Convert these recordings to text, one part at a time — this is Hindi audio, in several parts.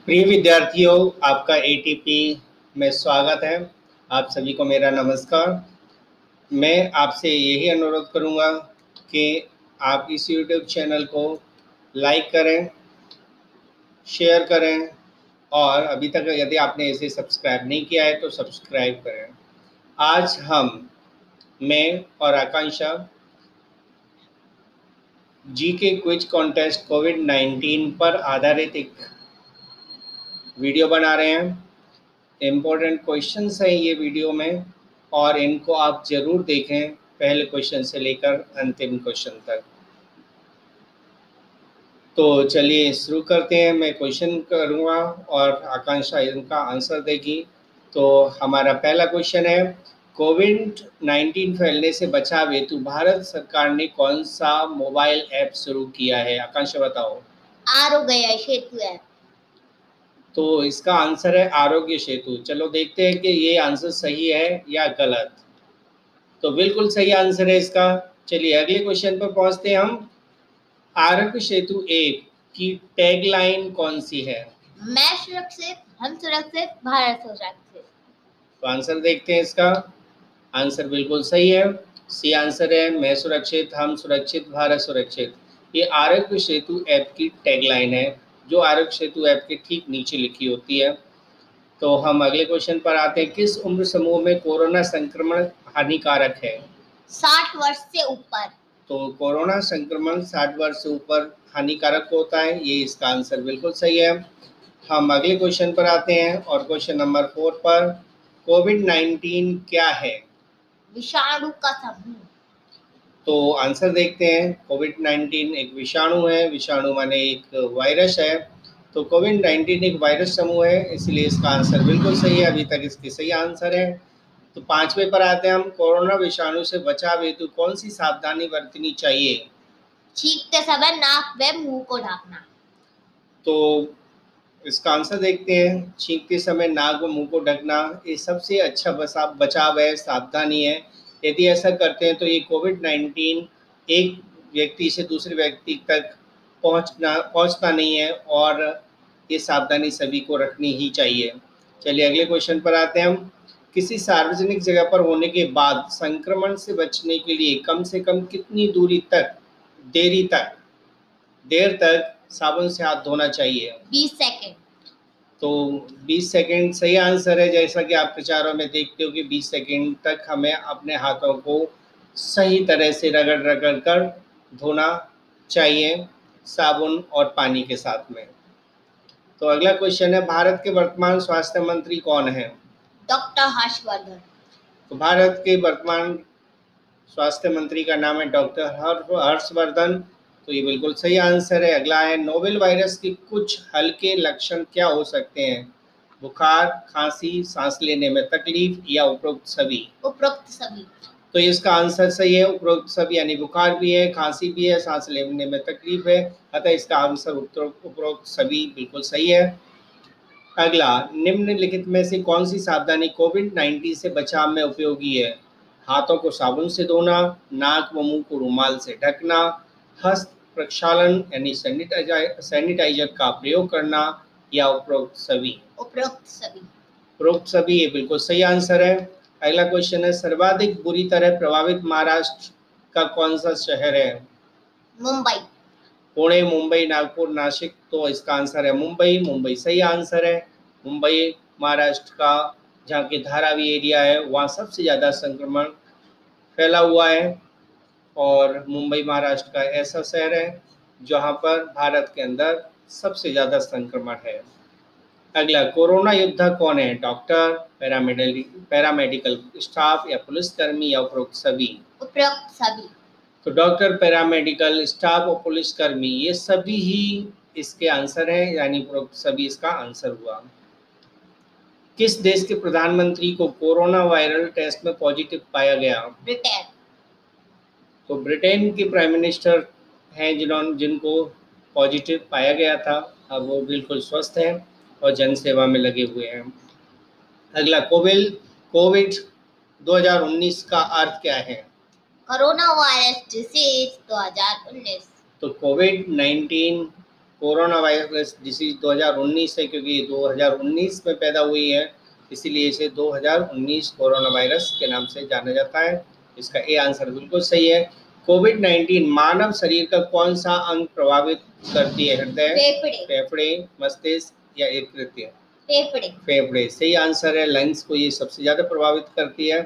प्रिय विद्यार्थियों, आपका एटीपी में स्वागत है। आप सभी को मेरा नमस्कार। मैं आपसे यही अनुरोध करूंगा कि आप इस यूट्यूब चैनल को लाइक करें, शेयर करें और अभी तक यदि आपने इसे सब्सक्राइब नहीं किया है तो सब्सक्राइब करें। आज मैं और आकांक्षा जीके क्विज कॉन्टेस्ट कोविड-19 पर आधारित एक वीडियो बना रहे हैं। इम्पोर्टेंट क्वेश्चंस हैं ये वीडियो में और इनको आप ज़रूर देखें, पहले क्वेश्चन से लेकर अंतिम क्वेश्चन तक। तो चलिए शुरू करते हैं। मैं क्वेश्चन करूँगा और आकांक्षा इनका आंसर देगी। तो हमारा पहला क्वेश्चन है, कोविड-19 फैलने से बचाव हेतु भारत सरकार ने कौन सा मोबाइल ऐप शुरू किया है? आकांक्षा बताओ। आरोग्य सेतु ऐप। तो इसका आंसर है आरोग्य सेतु। चलो देखते हैं कि ये आंसर सही है या गलत। तो बिल्कुल सही आंसर है इसका। चलिए अगले क्वेश्चन पर पहुंचते हैं हम। आरोग्य सेतु ऐप की टैगलाइन कौन सी है? मैं सुरक्षित, हम सुरक्षित, भारत सुरक्षित। तो आंसर देखते हैं इसका। आंसर बिल्कुल सही है। सी आंसर है, मैं सुरक्षित, हम सुरक्षित, भारत सुरक्षित। ये आरोग्य सेतु ऐप की टैगलाइन है, जो आरोग्य सेतु ऐप के ठीक नीचे लिखी होती है। तो हम अगले क्वेश्चन पर आते हैं। किस उम्र समूह में कोरोना संक्रमण हानिकारक है? 60 वर्ष से ऊपर। तो कोरोना संक्रमण 60 वर्ष से ऊपर हानिकारक होता है, ये इसका आंसर बिल्कुल सही है। हम अगले क्वेश्चन पर आते हैं और क्वेश्चन नंबर 4 पर, कोविड-19 क्या है? विषाणु का समूह। तो आंसर देखते हैं। कोविड-19 एक विषाणु है। विषाणु माने एक वायरस है। तो कोविड-19 एक वायरस समूह है, इसलिए इसका आंसर बिल्कुल सही है। अभी तक इसके सही आंसर है। तो 5वें पर आते हैं हम। कोरोना विषाणु से बचाव हेतु कौन सी सावधानी बरतनी चाहिए? छींकते समय नाक व मुंह को ढकना। तो इसका आंसर देखते हैं। छींकते समय नाक व मुंह को ढकना ये सबसे अच्छा बचाव है, सावधानी है। यदि ऐसा करते हैं तो ये कोविड-19 एक व्यक्ति से दूसरे व्यक्ति तक पहुंचता नहीं है और ये सावधानी सभी को रखनी ही चाहिए। चलिए अगले क्वेश्चन पर आते हैं हम। किसी सार्वजनिक जगह पर होने के बाद संक्रमण से बचने के लिए कम से कम कितनी देर तक साबुन से हाथ धोना चाहिए? 20 सेकंड। तो 20 सेकंड सही आंसर है। जैसा कि आप प्रचारों में देखते हो कि 20 सेकंड तक हमें अपने हाथों को सही तरह से रगड़ कर धोना चाहिए, साबुन और पानी के साथ में। तो अगला क्वेश्चन है, भारत के वर्तमान स्वास्थ्य मंत्री कौन है? डॉक्टर हर्षवर्धन। तो भारत के वर्तमान स्वास्थ्य मंत्री का नाम है डॉक्टर हर्षवर्धन। तो ये बिल्कुल सही आंसर है। अगला है, नोवेल वायरस के कुछ हल्के लक्षण क्या हो सकते हैं? बुखार, खांसी, सांस लेने में तकलीफ या उपरोक्त सभी? उपरोक्त सभी। तो इसका आंसर सही है, उपरोक्त सभी, यानी बुखार भी है, खांसी भी है, सांस लेने में तकलीफ है। अतः इसका आंसर उपरोक्त सभी बिल्कुल सही है। अगला, निम्नलिखित में से कौन सी सावधानी कोविड-19 से बचाव में उपयोगी है? हाथों को साबुन से धोना, नाक व मुंह को रुमाल से ढकना, हस्त प्रक्षालन यानी सैनिटाइजर का प्रयोग करना या उपरोक्त सभी? उपरोक्त सभी। उपरोक्त सभी ये बिल्कुल सही आंसर है। अगला क्वेश्चन है, सर्वाधिक बुरी तरह प्रभावित महाराष्ट्र का कौन सा शहर है? मुंबई। पुणे, मुंबई, नागपुर, नासिक। तो इसका आंसर है मुंबई। मुंबई सही आंसर है। मुंबई महाराष्ट्र का जहाँ के धारावी एरिया है वहाँ सबसे ज़्यादा संक्रमण फैला हुआ है और मुंबई महाराष्ट्र का ऐसा शहर है जहाँ पर भारत के अंदर सबसे ज़्यादा संक्रमण है। अगला, कोरोना योद्धा कौन है? डॉक्टर, पैरामेडिकल स्टाफ या पुलिसकर्मी या उपरोक्त सभी? उपरोक्त सभी। तो डॉक्टर, पैरामेडिकल स्टाफ और पुलिसकर्मी ये सभी ही इसके आंसर हैं, यानी उपरोक्त सभी इसका आंसर हुआ। किस देश के प्रधानमंत्री को कोरोना वायरल टेस्ट में पॉजिटिव पाया गया? ब्रिटेन। तो ब्रिटेन के प्राइम मिनिस्टर हैं जिनको पॉजिटिव पाया गया था। अब वो बिल्कुल स्वस्थ हैं और जनसेवा में लगे हुए हैं। अगला, कोविड 2019 का अर्थ क्या है? Corona virus disease 2019। तो कोविड-19 कोरोना वायरस डिसीज 2019 है, क्योंकि ये 2019 में पैदा हुई है, इसीलिए इसे 2019 कोरोना वायरस के नाम से जाना जाता है। इसका ए आंसर बिल्कुल सही है। कोविड-19 मानव शरीर का कौन सा अंग प्रभावित करती है? हृदय, फेफड़े, मस्तिष्क या यकृत? फेफड़े सही आंसर है। लंग्स को ये सबसे ज्यादा प्रभावित करती है।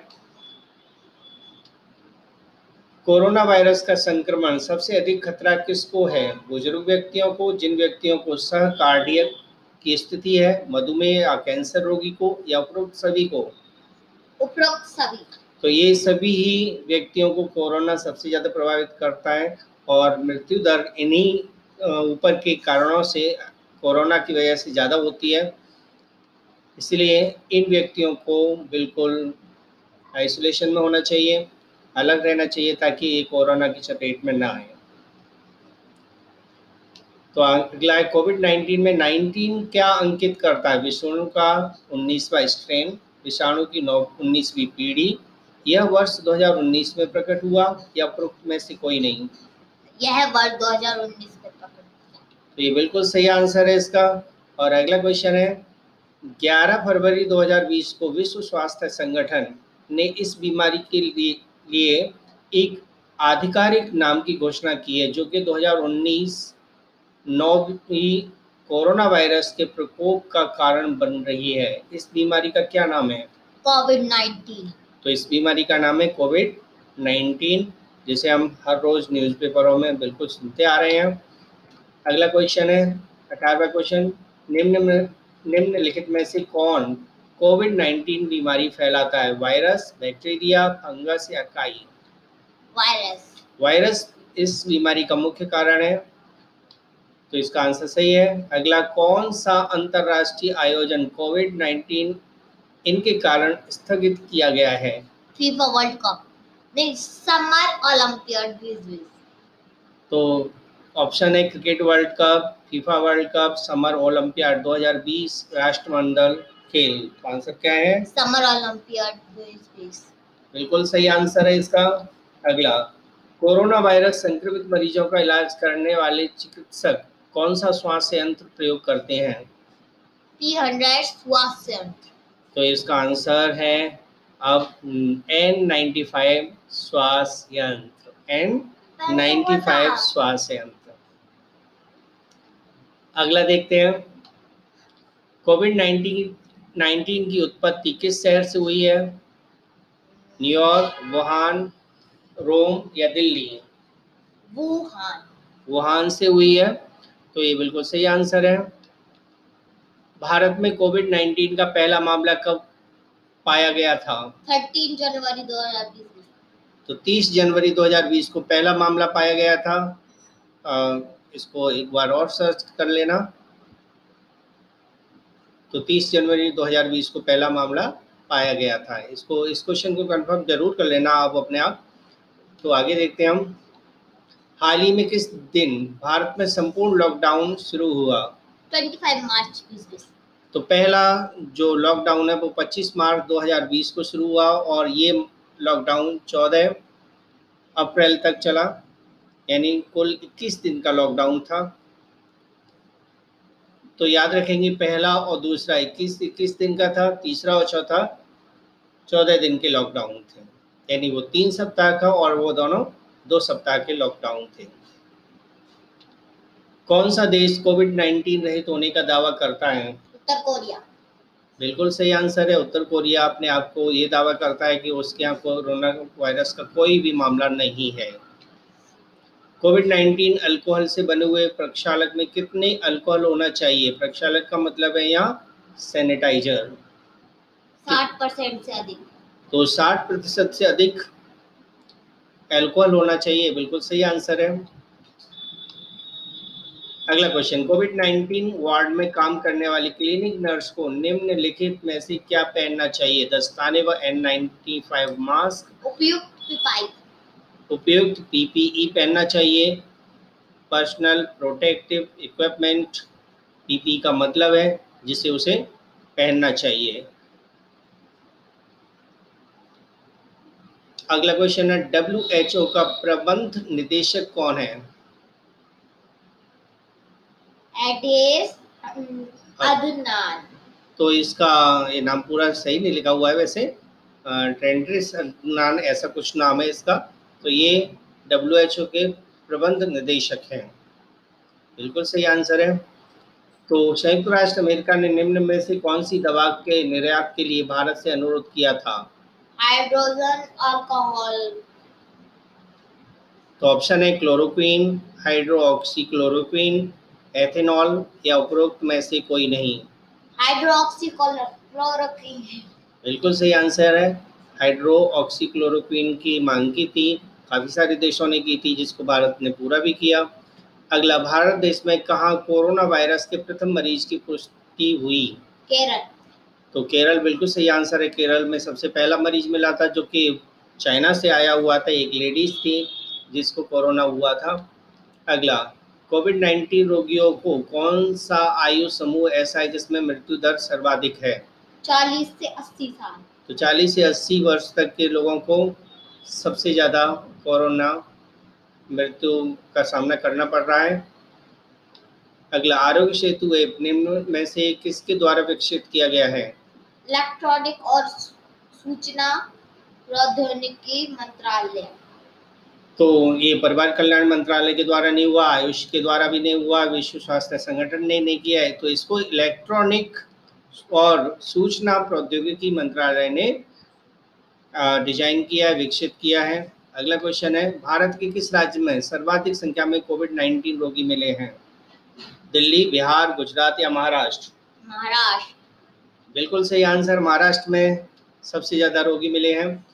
कोरोना वायरस का संक्रमण सबसे अधिक खतरा किसको है? बुजुर्ग व्यक्तियों को, जिन व्यक्तियों को सह कार्डियक की स्थिति है, मधुमेह या कैंसर रोगी को, या उपरोक्त सभी को? उपरोक्त सभी। तो ये सभी ही व्यक्तियों को कोरोना सबसे ज्यादा प्रभावित करता है और मृत्यु दर इन्हीं ऊपर के कारणों से, कोरोना की वजह से ज्यादा होती है। इसलिए इन व्यक्तियों को बिल्कुल आइसोलेशन में होना चाहिए, अलग रहना चाहिए, ताकि ये कोरोना की चपेट में ना आए। तो अगला है कोविड-19 में 19 क्या अंकित करता है? विषाणु का 19वां स्ट्रेन, विषाणु की 19वीं पीढ़ी, यह वर्ष 2019 में प्रकट हुआ, या उपरोक्त में से कोई नहीं? यह वर्ष 2019 में प्रकट हुआ। तो ये बिल्कुल सही आंसर है इसका। और अगला क्वेश्चन है 11 फरवरी 2020 को विश्व स्वास्थ्य संगठन ने इस बीमारी के लिए एक आधिकारिक नाम की घोषणा की है, जो कि 2019 नौवीं कोरोना वायरस के प्रकोप का कारण बन रही है। इस बीमारी का क्या नाम है? कोविड-19। तो इस बीमारी का नाम है कोविड-19, जिसे हम हर रोज न्यूज़पेपरों में बिल्कुल सुनते आ रहे हैं। अगला क्वेश्चन है 18वां क्वेश्चन, निम्नलिखित में से कौन कोविड-19 बीमारी फैलाता है? वायरस, बैक्टीरिया, फंगस या काई? वायरस इस बीमारी का मुख्य कारण है, तो इसका आंसर सही है। अगला, कौन सा अंतरराष्ट्रीय आयोजन कोविड-19 इनके कारण स्थगित किया गया है? फीफा वर्ल्ड कप, नहीं, समर ओलंपियाड 2020। तो ऑप्शन है cricket world cup, FIFA world cup, summer olympiad 2020, राष्ट्रमंडल खेल। तो आंसर क्या है? समर ओलंपियाड 2020 बिल्कुल सही आंसर है इसका। अगला, कोरोना वायरस संक्रमित मरीजों का इलाज करने वाले चिकित्सक कौन सा श्वास यंत्र प्रयोग करते हैं? P100 श्वास यंत्र। तो इसका आंसर है अब N95 श्वास यंत्र। N95 श्वास यंत्र। अगला देखते हैं, कोविड-19 की उत्पत्ति किस शहर से हुई है? न्यूयॉर्क, वुहान, रोम या दिल्ली? वुहान से हुई है, तो ये बिल्कुल सही आंसर है। भारत में कोविड-19 का पहला मामला कब पाया गया था? 13 जनवरी 2020। तो 30 जनवरी 2020 को पहला मामला पाया गया था। इसको एक बार और सर्च कर लेना। तो 30 जनवरी 2020 को पहला मामला पाया गया था। इस क्वेश्चन को कंफर्म जरूर कर लेना आप अपने आप। तो आगे देखते हैं हम, हाल ही में किस दिन भारत में संपूर्ण लॉकडाउन शुरू हुआ? 25 मार्च 2020। तो पहला जो लॉकडाउन है वो 25 मार्च 2020 को शुरू हुआ, और ये लॉकडाउन 14 अप्रैल तक चला, यानी कुल 21 दिन का लॉकडाउन था। तो याद रखेंगे, पहला और दूसरा 21 दिन का था, तीसरा और चौथा 14 दिन के लॉकडाउन थे, यानी वो 3 सप्ताह का और वो दोनों 2 सप्ताह के लॉकडाउन थे। कौन सा देश कोविड-19 रहित होने का दावा करता है? उत्तर कोरिया। बिल्कुल सही आंसर है। उत्तर कोरिया अपने आप को ये दावा करता है कि उसके यहाँ कोरोना वायरस का कोई भी मामला नहीं है। कोविड-19 अल्कोहल से बने हुए प्रक्षालक में कितने अल्कोहल होना चाहिए? प्रक्षालक का मतलब है यहाँ सैनिटाइजर। 60% से अधिक। तो 60% से अधिक अल्कोहल होना चाहिए, बिल्कुल सही आंसर है। अगला क्वेश्चन, कोविड-19 वार्ड में काम करने वाली क्लिनिक नर्स को निम्नलिखित में से क्या पहनना चाहिए? दस्ताने व N95 मास्क, उपयुक्त PPE पहनना चाहिए, पर्सनल प्रोटेक्टिव इक्विपमेंट, PPE का मतलब है जिसे उसे पहनना चाहिए। अगला क्वेश्चन है, WHO का प्रबंध निदेशक कौन है? एडेस अदनान। तो इसका ये नाम पूरा सही नहीं लिखा हुआ है वैसे, टेड्रिस अदनान ऐसा कुछ नाम है इसका। तो ये WHO के प्रबंध निदेशक हैं। बिल्कुल सही आंसर है। तो संयुक्त राष्ट्र अमेरिका ने निम्न में से कौन सी दवा के निर्यात के लिए भारत से अनुरोध किया था? Hydrogen alcohol. तो ऑप्शन है क्लोरोक्वीन, हाइड्रोक्सीक्लोरोक्वीन, एथेनॉल या उपरोक्त में से कोई नहीं। हाइड्रोक्सीक्लोरोक्वीन। बिल्कुल सही आंसर है। हाइड्रोक्सीक्लोरोक्वीन की मांग की थी, काफ़ी सारे देशों ने की थी, जिसको भारत ने पूरा भी किया। अगला, भारत देश में कहाँ कोरोना वायरस के प्रथम मरीज की पुष्टि हुई? केरल। तो केरल बिल्कुल सही आंसर है। केरल में सबसे पहला मरीज मिला था, जो कि चाइना से आया हुआ था, एक लेडीज थी जिसको कोरोना हुआ था। अगला, कोविड-19 रोगियों को कौन सा आयु समूह ऐसा है जिसमें मृत्यु दर सर्वाधिक है? 40 से 80 साल। तो 40 से 80 वर्ष तक के लोगों को सबसे ज़्यादा कोरोना मृत्यु का सामना करना पड़ रहा है। अगला, आरोग्य सेतु ऐप निम्न में से किसके द्वारा विकसित किया गया है? इलेक्ट्रॉनिक और सूचना प्रौद्योगिकी मंत्रालय। तो ये परिवार कल्याण मंत्रालय के द्वारा नहीं हुआ, आयुष के द्वारा भी नहीं हुआ, विश्व स्वास्थ्य संगठन ने नहीं किया है, तो इसको इलेक्ट्रॉनिक और सूचना प्रौद्योगिकी मंत्रालय ने डिजाइन किया है, विकसित किया है। अगला क्वेश्चन है, भारत के किस राज्य में सर्वाधिक संख्या में कोविड-19 रोगी मिले हैं? दिल्ली, बिहार, गुजरात या महाराष्ट्र? महाराष्ट्र। बिल्कुल सही आंसर, महाराष्ट्र में सबसे ज्यादा रोगी मिले हैं।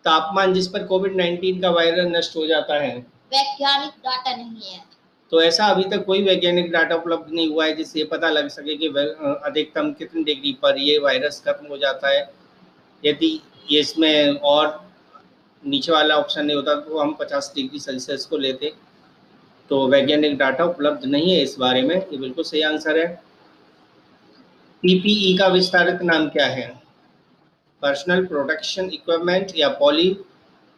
तापमान जिस पर कोविड-19 का वायरस नष्ट हो जाता है? वैज्ञानिक डाटा नहीं है। तो ऐसा अभी तक कोई वैज्ञानिक डाटा उपलब्ध नहीं हुआ है जिससे पता लग सके कि अधिकतम कितनी डिग्री पर ये वायरस खत्म हो जाता है। यदि ये इसमें और नीचे वाला ऑप्शन नहीं होता तो हम 50 डिग्री सेल्सियस को लेते। तो वैज्ञानिक डाटा उपलब्ध नहीं है इस बारे में, ये बिल्कुल सही आंसर है। PPE का विस्तारित नाम क्या है? पर्सनल प्रोटेक्शन इक्विपमेंट या poly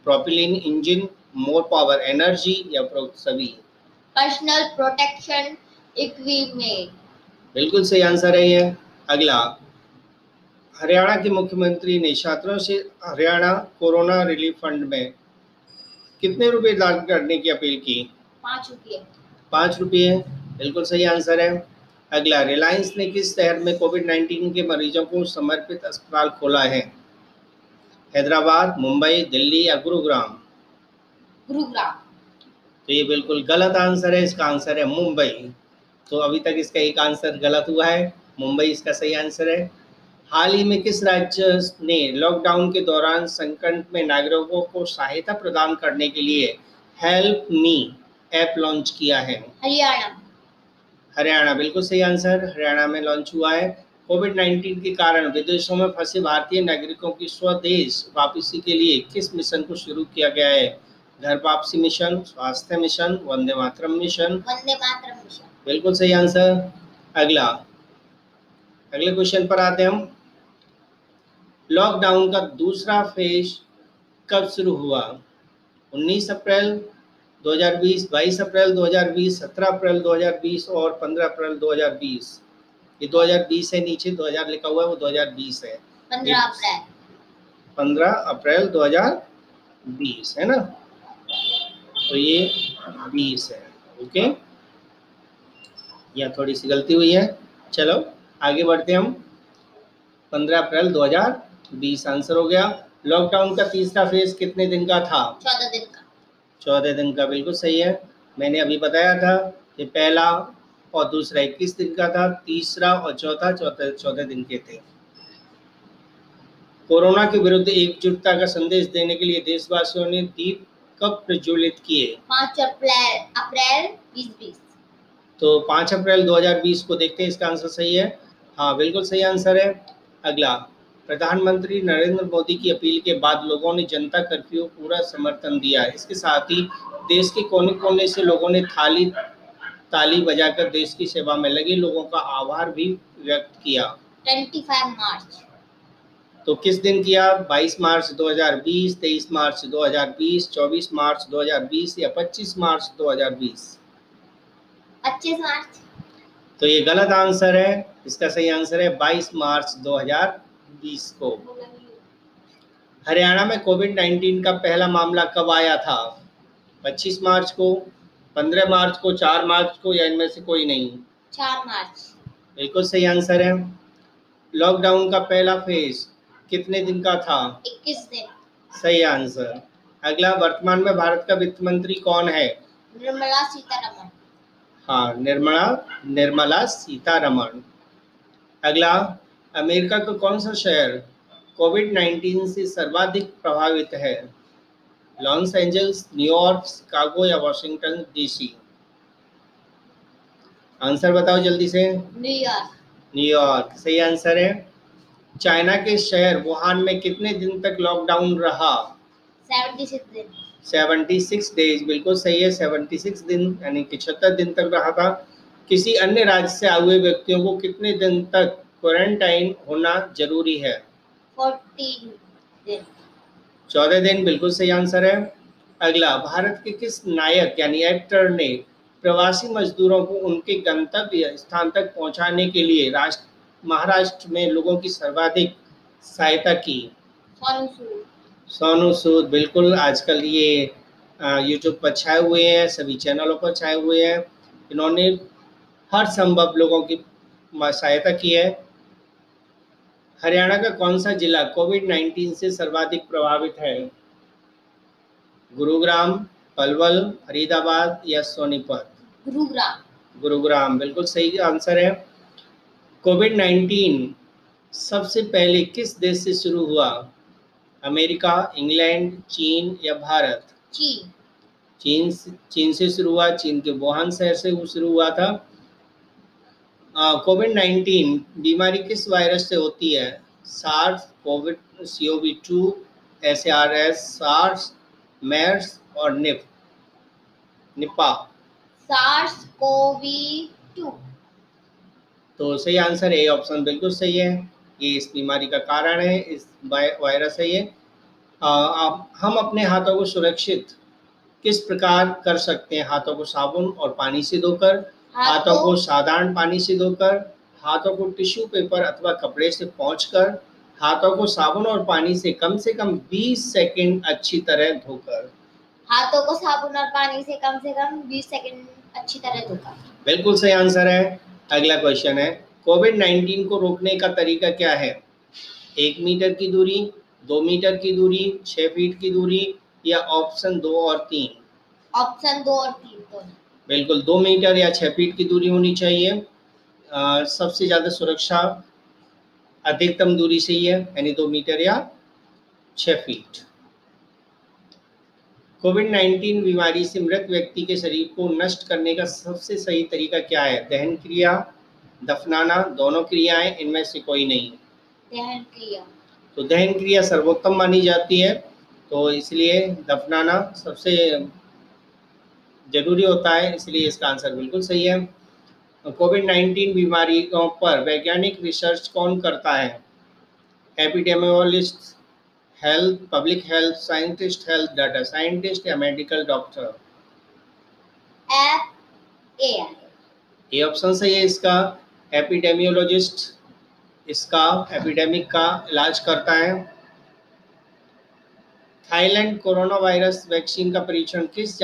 propylene engine, more power energy या उपरोक्त सभी? Personal protection equipment. बिल्कुल सही आंसर है ये। अगला, हरियाणा के मुख्यमंत्री ने छात्रों से हरियाणा कोरोना रिलीफ फंड में कितने रुपए दान करने की अपील की? 5 रुपये। 5 रुपये, बिल्कुल सही आंसर है। अगला, रिलायंस ने किस शहर में कोविड-19 के मरीजों को समर्पित अस्पताल खोला है? हैदराबाद, मुंबई, दिल्ली या गुरुग्राम? गुरुग्राम। तो ये बिल्कुल गलत आंसर है, इसका आंसर है मुंबई। तो अभी तक इसका एक आंसर गलत हुआ है, मुंबई इसका सही आंसर है। हाल ही में किस राज्य ने लॉकडाउन के दौरान संकट में नागरिकों को सहायता प्रदान करने के लिए हेल्प मी ऐप लॉन्च किया है? हरियाणा। हरियाणा, बिल्कुल सही आंसर, हरियाणा में लॉन्च हुआ है। कोविड-19 के कारण विदेशों में फंसे भारतीय नागरिकों की स्वदेश वापसी के लिए किस मिशन को शुरू किया गया है? घर वापसी मिशन, स्वास्थ्य mission, Vande Mataram mission? Vande Mataram mission. बिल्कुल सही आंसर। अगला, अगले क्वेश्चन पर आते हैं हम। लॉकडाउन का दूसरा फेज कब शुरू हुआ? 19 अप्रैल 2020, 22 अप्रैल 2020, 17 अप्रैल 2020 और 15 अप्रैल 2020। ये 2020 है, नीचे 2000 लिखा हुआ है, वो 2020 है। 15 अप्रैल। 15 अप्रैल 2020 है ना, तो ये 20 है। ओके, यहाँ थोड़ी सी गलती हुई है, चलो आगे बढ़ते हम। 15 अप्रैल 2020 आंसर हो गया। लॉकडाउन का तीसरा फेज कितने दिन का था? 14 दिन का। 14 दिन का, बिल्कुल सही है। मैंने अभी बताया था कि पहला और दूसरा 21 दिन का था, तीसरा और चौथा 14 दिन के थे। कोरोना के विरुद्ध एकजुटता का संदेश देने के लिए देशवासियों ने दीप कब प्रज्वलित किए? 5 अप्रैल 2020। तो 5 अप्रैल 2020 को देखते हैं, इसका आंसर सही है। हाँ, बिल्कुल सही आंसर है। अगला, प्रधानमंत्री नरेंद्र मोदी की अपील के बाद लोगों ने जनता कर्फ्यू पूरा समर्थन दिया। इसके साथ ही देश के कोने कोने से लोगों ने ताली बजाकर देश की सेवा में लगे लोगों का आभार भी व्यक्त किया। 25 मार्च। तो किस दिन किया? 22 मार्च 2020, 23 मार्च 2020, 24 मार्च 2020 या 25 मार्च 2020? 25 मार्च। तो ये गलत आंसर है। इसका सही आंसर है 22 मार्च 2020 को। हरियाणा में कोविड-19 का पहला मामला कब आया था? 25 मार्च को, 15 मार्च को, 4 मार्च को, या इनमें से कोई नहीं? 4 मार्च। बिल्कुल सही आंसर है। लॉकडाउन का पहला फेज कितने दिन का था? 21 दिन। सही आंसर। अगला, वर्तमान में भारत का वित्त मंत्री कौन है? निर्मला सीतारमण। हाँ, निर्मला सीतारमण। अगला, अमेरिका का कौन सा शहर कोविड-19 से सर्वाधिक प्रभावित है? लॉस एंजल्स, न्यूयॉर्क, शिकागो या वाशिंगटन डीसी? आंसर बताओ जल्दी से। न्यूयॉर्क। न्यूयॉर्क सही आंसर है। चाइना के शहर वुहान में कितने दिन तक लॉकडाउन रहा? 76 दिन। 76 डेज, बिल्कुल सही है। 76 दिन यानी 76 दिन तक रहा था। किसी अन्य राज्य से आए हुए व्यक्तियों को कितने दिन तक क्वारंटाइन होना जरूरी है? 14 दिन। 14 दिन, बिल्कुल सही आंसर है। अगला, भारत के किस नायक यानी एक्टर ने प्रवासी मजदूरों को उनके गंतव्य स्थान तक पहुंचाने के लिए महाराष्ट्र में लोगों की सर्वाधिक सहायता की? सोनू सूद। सोनू सूद, बिल्कुल। आजकल ये यूट्यूब पर छाए हुए हैं, सभी चैनलों पर छाए हुए हैं। इन्होंने हर संभव लोगों की सहायता की है। हरियाणा का कौन सा जिला कोविड-19 से सर्वाधिक प्रभावित है? गुरुग्राम, पलवल, फरीदाबाद या सोनीपत? गुरुग्राम। गुरुग्राम, बिल्कुल सही आंसर है। कोविड-19 सबसे पहले किस देश से शुरू हुआ? अमेरिका, इंग्लैंड, चीन या भारत? चीन। चीन से शुरू हुआ। चीन के वुहान शहर से शुरू हुआ था। कोविड-19 बीमारी किस वायरस से होती है? सार्स, CoV-2, SARS, सार्स, मेर्स और निपा? SARS-CoV-2। तो सही आंसर है, ऑप्शन बिल्कुल सही है। ये इस बीमारी का कारण है, इस वायरस है ये। हम अपने हाथों को सुरक्षित किस प्रकार कर सकते हैं? हाथों को साबुन और पानी से धोकर, हाथों को साधारण पानी से धोकर, हाथों को टिश्यू पेपर अथवा कपड़े से पोंछकर, हाथों को साबुन और पानी से कम 20 सेकंड अच्छी तरह धोकर। हाथों को साबुन और पानी से कम 20 सेकंड अच्छी तरह धोकर। बिल्कुल सही आंसर है। अगला क्वेश्चन है, कोविड-19 को रोकने का तरीका क्या है? 1 मीटर की दूरी, 2 मीटर की दूरी, 6 फीट की दूरी या ऑप्शन 2 और 3? ऑप्शन 2 और 3 तो बिल्कुल 2 मीटर या 6 फीट की दूरी होनी चाहिए। सबसे ज़्यादा सुरक्षा अधिकतम दूरी से ही है, यानी 2 मीटर या 6 फीट। कोविड-19 बीमारी से मृत व्यक्ति के शरीर को नष्ट करने का सबसे सही तरीका क्या है? दहन क्रिया, दफनाना, दोनों क्रियाएं, इनमें से कोई नहीं? दहन क्रिया। तो दहन क्रिया सर्वोत्तम मानी जाती है, तो इसलिए दफनाना सबसे जरूरी होता है, इसलिए इसका आंसर बिल्कुल सही है। कोविड-19 बीमारियों पर वैज्ञानिक रिसर्च कौन करता है? Epidemiologist, health, public health scientist, health data scientist या मेडिकल डॉक्टर? ये ऑप्शन सही है इसका। एपिडेमियोलॉजिस्ट इसका एपिडेमिक का इलाज करता है। थाईलैंड कोरोना वायरस वैक्सीन का परीक्षण किस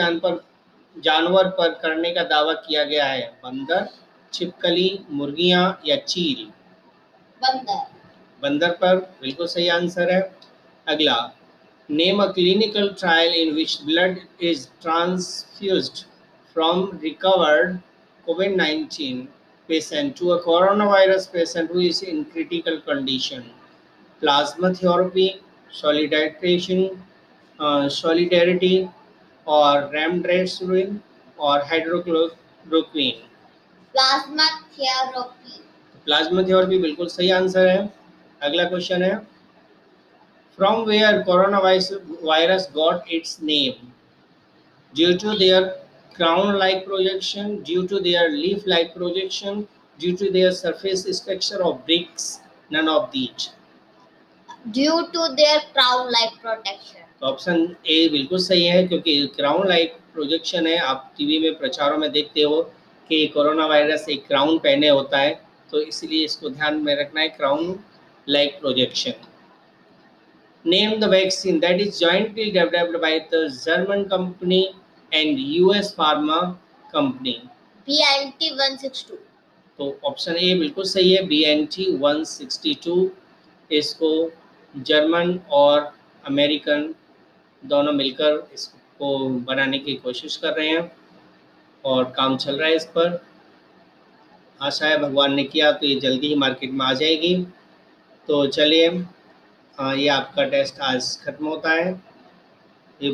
जानवर पर करने का दावा किया गया है? बंदर, छिपकली, मुर्गियां या चील? बंदर पर, बिल्कुल सही आंसर है। अगला, name a clinical trial in which blood is transfused from recovered COVID-19 patient to a coronavirus patient who is in critical condition. Plasma therapy, solidarity और रेमडेसिविर और हाइड्रोक्लोरोक्विन? प्लाज्मा थेरेपी बिल्कुल सही आंसर है। अगला क्वेश्चन है, from where corona virus got its name? Due to their crown like projection, due to their leaf like projection, due to their surface structure of bricks, none of these? Due to their crown like protection. तो ऑप्शन ए बिल्कुल सही है, क्योंकि क्राउन लाइक प्रोजेक्शन है, आप टीवी में प्रचारों में देखते हो कि कोरोना वायरस एक क्राउन पहने होता है, तो इसलिए इसको ध्यान में रखना है, crown like projection. Name the vaccine that is jointly developed by the German company and US pharma company. BNT162। तो ऑप्शन ए बिल्कुल सही है, BNT162। इसको जर्मन और अमेरिकन दोनों मिलकर इसको बनाने की कोशिश कर रहे हैं और काम चल रहा है इस पर। आशा है भगवान ने किया तो ये जल्दी ही मार्केट में आ जाएगी। तो चलिए, ये आपका टेस्ट आज खत्म होता है। ये